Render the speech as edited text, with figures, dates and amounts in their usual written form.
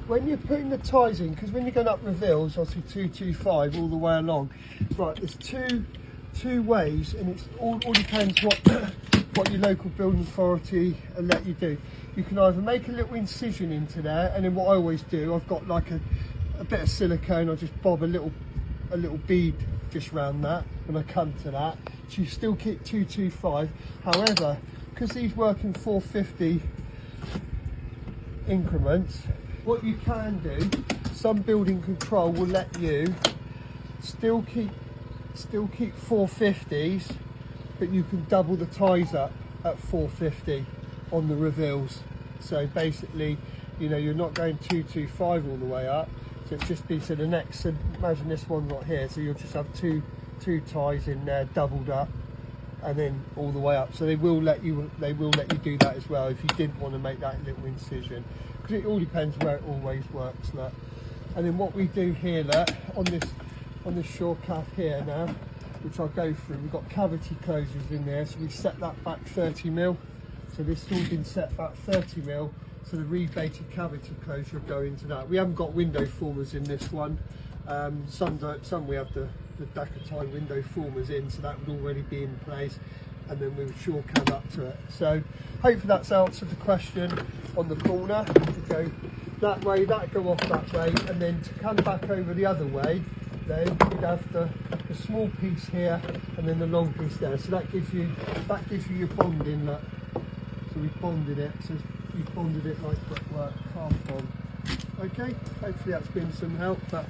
when you're putting the ties in, because when you're going up reveals, obviously 225 all the way along, right, there's two ways, and it's all depends what your local building authority will let you do. You can either make a little incision into there, and then what I always do, I've got like a bit of silicone, I'll just bob a little bead just round that when I come to that, so you still keep 225. However, because these work in 450 increments, what you can do, some building control will let you still keep 450s, but you can double the ties up at 450 on the reveals. So basically, you know, you're not going 225 all the way up, so it's just be, so the next, so imagine this one right here, so you'll just have two ties in there doubled up and then all the way up. So they will let you do that as well if you didn't want to make that little incision, because it all depends where it always works. Look. And then what we do here, look, on this Surecav here now, which I'll go through, we've got cavity closures in there, so we set that back 30mm. So this has all been set back 30mm, so the rebaited cavity closure will go into that. We haven't got window formers in this one. Some we have the Ďakotaj window formers in, so that would already be in place, and then we would Surecav up to it. So hopefully that's answered the question on the corner. To go that way, that go off that way, and then to come back over the other way, then you'd have the small piece here and then the long piece there. So that gives you your bonding. Look. So we've bonded it. So you've bonded it like brickwork, half bond. Okay. Hopefully that's been some help. But